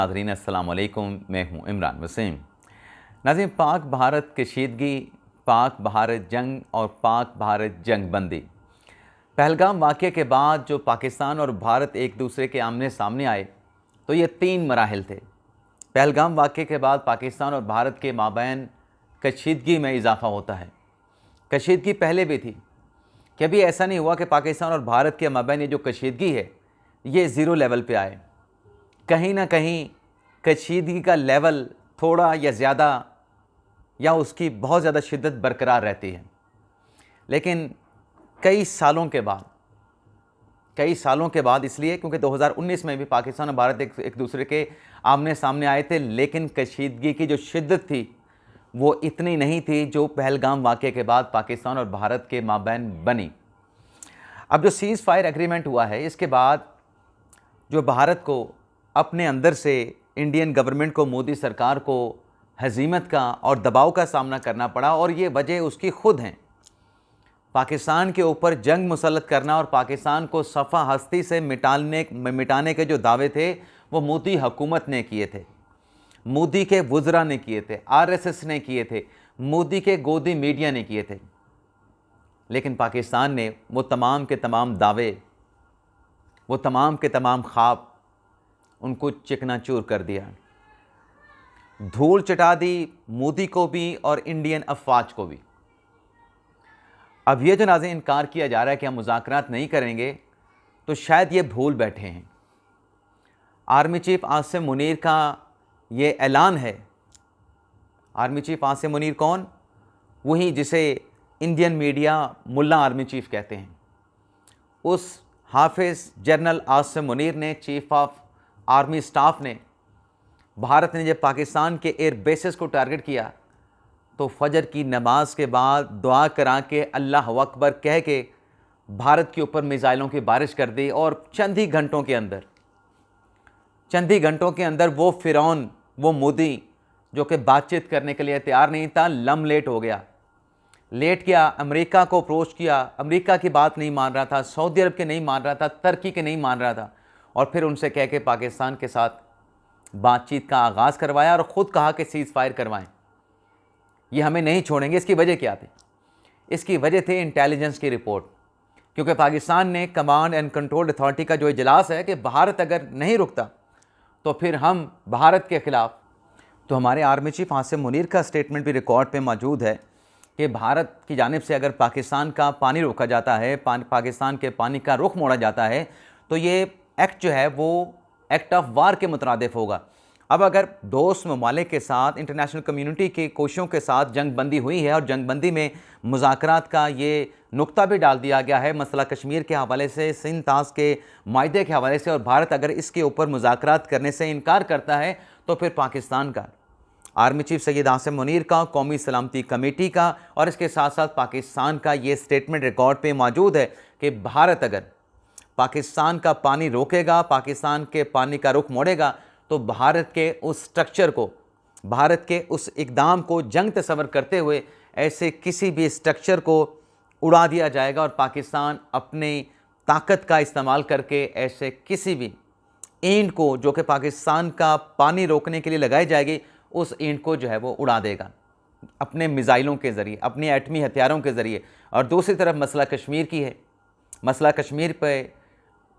नाज़रीन अस्सलाम वालेकुम, मैं हूं इमरान वसीम। नाज़रीन, पाक भारत कशीदगी, पाक भारत जंग और पाक भारत जंग बंदी। पहलगाम वाक़े के बाद जो पाकिस्तान और भारत एक दूसरे के आमने सामने आए तो ये 3 मराहिल थे। पहलगाम वाक़े के बाद पाकिस्तान और भारत के माबैन कशीदगी में इजाफ़ा होता है। कशीदगी पहले भी थी, कभी ऐसा नहीं हुआ कि पाकिस्तान और भारत के माबैन ये जो कशीदगी है ये ज़ीरो लेवल पे आए। कहीं ना कहीं कशीदगी का लेवल थोड़ा या ज़्यादा या उसकी बहुत ज़्यादा शिद्दत बरकरार रहती है। लेकिन कई सालों के बाद इसलिए क्योंकि 2019 में भी पाकिस्तान और भारत एक दूसरे के आमने सामने आए थे, लेकिन कशीदगी की जो शिद्दत थी वो इतनी नहीं थी जो पहलगाम वाक़े के बाद पाकिस्तान और भारत के माबैन बनी। अब जो सीज़ फायर एग्रीमेंट हुआ है, इसके बाद जो भारत को अपने अंदर से इंडियन गवर्नमेंट को, मोदी सरकार को हजीमत का और दबाव का सामना करना पड़ा, और ये वजह उसकी खुद हैं। पाकिस्तान के ऊपर जंग मुसल्लत करना और पाकिस्तान को सफ़ा हस्ती से मिटाने के जो दावे थे वो मोदी हुकूमत ने किए थे, मोदी के वुज़रा ने किए थे, आरएसएस ने किए थे, मोदी के गोदी मीडिया ने किए थे। लेकिन पाकिस्तान ने वो तमाम के तमाम दावे, वो तमाम के तमाम ख्वाब उनको चिकनाचूर कर दिया, धूल चटा दी मोदी को भी और इंडियन अफवाज को भी। अब ये जो नाज़रीन इनकार किया जा रहा है कि हम मुज़ाकरात नहीं करेंगे, तो शायद ये भूल बैठे हैं। आर्मी चीफ आसिम मुनीर का ये ऐलान है। आर्मी चीफ आसिम मुनीर कौन? वही जिसे इंडियन मीडिया मुल्ला आर्मी चीफ कहते हैं। उस हाफिज़ जनरल आसिम मुनीर ने, चीफ ऑफ आर्मी स्टाफ ने, भारत ने जब पाकिस्तान के एयर बेसेस को टारगेट किया तो फजर की नमाज के बाद दुआ करा के अल्लाह अकबर कह के भारत के ऊपर मिसाइलों की बारिश कर दी, और चंद ही घंटों के अंदर वो फिरौन, वो मोदी जो कि बातचीत करने के लिए तैयार नहीं था, लेट हो गया। लेट गया, अमेरिका को अप्रोच किया, अमेरिका की बात नहीं मान रहा था, सऊदी अरब के नहीं मान रहा था, तुर्की के नहीं मान रहा था, और फिर उनसे कह के पाकिस्तान के साथ बातचीत का आगाज़ करवाया और ख़ुद कहा कि सीज़ फायर करवाएं, ये हमें नहीं छोड़ेंगे। इसकी वजह क्या थी? इसकी वजह थी इंटेलिजेंस की रिपोर्ट, क्योंकि पाकिस्तान ने कमांड एंड कंट्रोल अथॉरिटी का जो इजलास है कि भारत अगर नहीं रुकता तो फिर हम भारत के ख़िलाफ़। तो हमारे आर्मी चीफ आसिम मुनीर का स्टेटमेंट भी रिकॉर्ड पे मौजूद है कि भारत की जानिब से अगर पाकिस्तान का पानी रोका जाता है, पाकिस्तान के पानी का रुख मोड़ा जाता है, तो ये एक्ट जो है वो एक्ट ऑफ वार के मुतरादिफ होगा। अब अगर दोस्त ममालिक के साथ, इंटरनेशनल कम्युनिटी की कोशिशों के साथ जंग बंदी हुई है, और जंग बंदी में मुज़ाकरात का ये नुक्ता भी डाल दिया गया है मसला कश्मीर के हवाले से, सिंध तास के मायदे के हवाले से, और भारत अगर इसके ऊपर मुज़ाकरात करने से इनकार करता है तो फिर पाकिस्तान का, आर्मी चीफ सैयद आसिम मुनीर का, कौमी सलामती कमेटी का, और इसके साथ साथ पाकिस्तान का ये स्टेटमेंट रिकॉर्ड पे मौजूद है कि भारत अगर पाकिस्तान का पानी रोकेगा, पाकिस्तान के पानी का रुख मोड़ेगा, तो भारत के उस स्ट्रक्चर को, भारत के उस इक़दाम को जंग तस्वर करते हुए ऐसे किसी भी स्ट्रक्चर को उड़ा दिया जाएगा, और पाकिस्तान अपनी ताकत का इस्तेमाल करके ऐसे किसी भी ईंट को जो कि पाकिस्तान का पानी रोकने के लिए लगाई जाएगी, उस ईंट को जो है वो उड़ा देगा अपने मिसाइलों के ज़रिए, अपने एटमी हथियारों के ज़रिए। और दूसरी तरफ मसला कश्मीर की है। मसला कश्मीर पे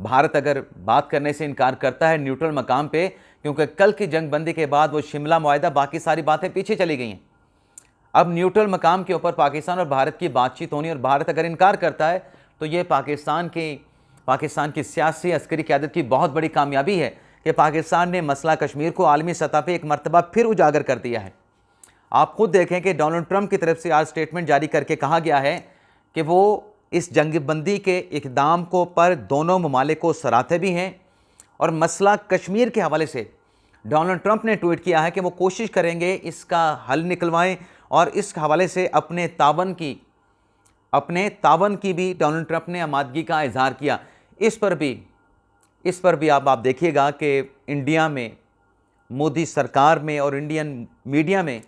भारत अगर बात करने से इनकार करता है न्यूट्रल मकाम पे, क्योंकि कल की जंग बंदी के बाद वो शिमला मुआहदा, बाकी सारी बातें पीछे चली गई हैं। अब न्यूट्रल मकाम के ऊपर पाकिस्तान और भारत की बातचीत होनी, और भारत अगर इनकार करता है तो ये पाकिस्तान की सियासी अस्करी क़यादत की बहुत बड़ी कामयाबी है कि पाकिस्तान ने मसला कश्मीर को आलमी सतह पर एक मरतबा फिर उजागर कर दिया है। आप खुद देखें कि डोनाल्ड ट्रंप की तरफ से आज स्टेटमेंट जारी करके कहा गया है कि वो इस जंगबंदी के इक़दाम को पर दोनों ममालिक को सराहते भी हैं, और मसला कश्मीर के हवाले से डोनाल्ड ट्रंप ने ट्वीट किया है कि वो कोशिश करेंगे इसका हल निकलवाएं, और इस हवाले से अपने तावन की भी डोनाल्ड ट्रंप ने आमादगी का इजहार किया। इस पर भी आप देखिएगा कि इंडिया में, मोदी सरकार में और इंडियन मीडिया में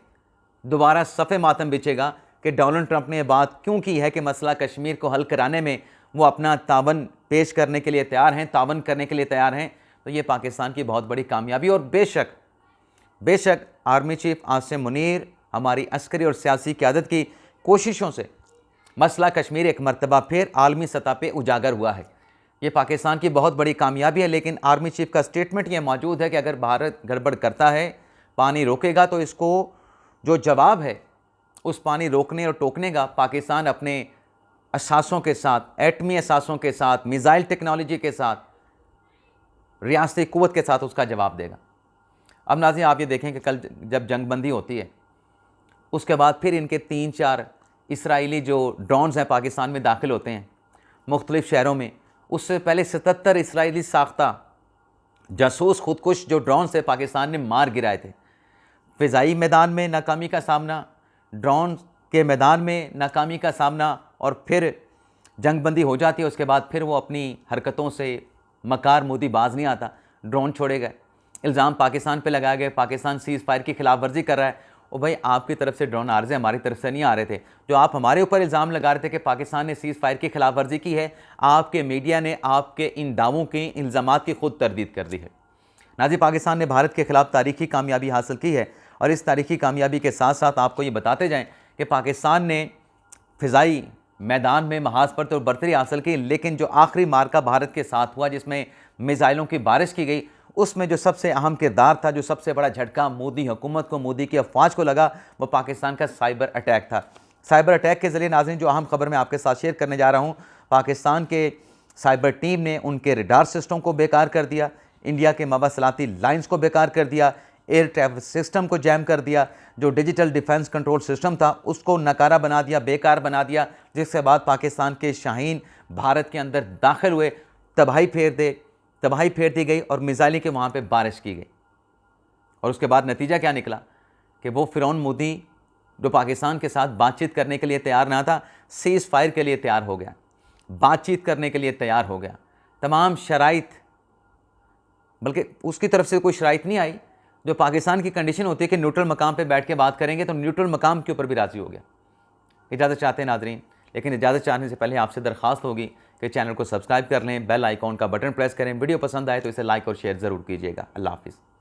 दोबारा सफ़े मातम बिछेगा कि डोनाल्ड ट्रंप ने बात क्यों की है कि मसला कश्मीर को हल कराने में वो अपना तावन पेश करने के लिए तैयार हैं, तावन करने के लिए तैयार हैं। तो ये पाकिस्तान की बहुत बड़ी कामयाबी। और बेशक आर्मी चीफ आसिम मुनीर हमारी अस्करी और सियासी क़यादत की कोशिशों से मसला कश्मीर एक मरतबा फिर आलमी सतह पे उजागर हुआ है। ये पाकिस्तान की बहुत बड़ी कामयाबी है। लेकिन आर्मी चीफ का स्टेटमेंट ये मौजूद है कि अगर भारत गड़बड़ करता है, पानी रोकेगा, तो इसको जो जवाब है उस पानी रोकने और टोकने का पाकिस्तान अपने असासों के साथ, एटमी असासों के साथ, मिसाइल टेक्नोलॉजी के साथ, रियासती क़ुव्वत के साथ उसका जवाब देगा। अब नाज़रीन आप ये देखें कि कल जब जंगबंदी होती है उसके बाद फिर इनके 3-4 इसराइली जो ड्रोन्स हैं पाकिस्तान में दाखिल होते हैं मुख्तलिफ़ शहरों में। उससे पहले 77 इसराइली साख्ता जासूस खुदकुश जो ड्रोन से पाकिस्तान ने मार गिराए थे। फ़िज़ाई मैदान में नाकामी का सामना, ड्रोन के मैदान में नाकामी का सामना, और फिर जंगबंदी हो जाती है। उसके बाद फिर वो अपनी हरकतों से मकार मोदी बाज नहीं आता, ड्रोन छोड़े गए, इल्ज़ाम पाकिस्तान पे लगाया गया, पाकिस्तान सीज़ फायर की खिलाफ वर्जी कर रहा है। और भाई आपकी तरफ से ड्रोन आ रहे थे, हमारी तरफ से नहीं आ रहे थे। जो आप हमारे ऊपर इल्ज़ाम लगा रहे थे कि पाकिस्तान ने सीज़ फायर की खिलाफ वर्जी की है, आपके मीडिया ने आपके इन दावों की, इल्ज़ामात की खुद तरदीद कर दी है। नाज़रीन पाकिस्तान ने भारत के ख़िलाफ़ तारीखी कामयाबी हासिल की है, और इस तारीखी कामयाबी के साथ साथ आपको ये बताते जाएँ कि पाकिस्तान ने फ़िज़ाई मैदान में महाज पर तो बरतरी हासिल की, लेकिन जो आखिरी मार्का भारत के साथ हुआ जिसमें मिसाइलों की बारिश की गई, उसमें जो सबसे अहम किरदार था, जो सबसे बड़ा झटका मोदी हुकूमत को, मोदी की अफवाज को लगा, वो पाकिस्तान का साइबर अटैक था। साइबर अटैक के ज़रिए नाज़रीन जो अहम खबर मैं आपके साथ शेयर करने जा रहा हूँ, पाकिस्तान के साइबर टीम ने उनके रडार सिस्टम को बेकार कर दिया, इंडिया के मवासलाती लाइन्स को बेकार कर दिया, एयर ट्रैफिक सिस्टम को जैम कर दिया, जो डिजिटल डिफेंस कंट्रोल सिस्टम था उसको नकारा बना दिया, बेकार बना दिया, जिसके बाद पाकिस्तान के शाहीन भारत के अंदर दाखिल हुए, तबाही फेर दी गई और मिसाइलें के वहाँ पे बारिश की गई। और उसके बाद नतीजा क्या निकला कि वो फ़िरौन मोदी जो पाकिस्तान के साथ बातचीत करने के लिए तैयार ना था, सीज़ फायर के लिए तैयार हो गया, बातचीत करने के लिए तैयार हो गया। तमाम शराइत, बल्कि उसकी तरफ से कोई शराइत नहीं आई। जो पाकिस्तान की कंडीशन होती है कि न्यूट्रल मकाम पे बैठ के बात करेंगे, तो न्यूट्रल मकाम के ऊपर भी राज़ी हो गया। इजाज़त चाहते हैं नाज़रीन, लेकिन इजाज़त चाहने से पहले आपसे दरख्वास्त होगी कि चैनल को सब्सक्राइब कर लें, बेल आइकॉन का बटन प्रेस करें, वीडियो पसंद आए तो इसे लाइक और शेयर ज़रूर कीजिएगा। अल्लाह हाफ़िज़।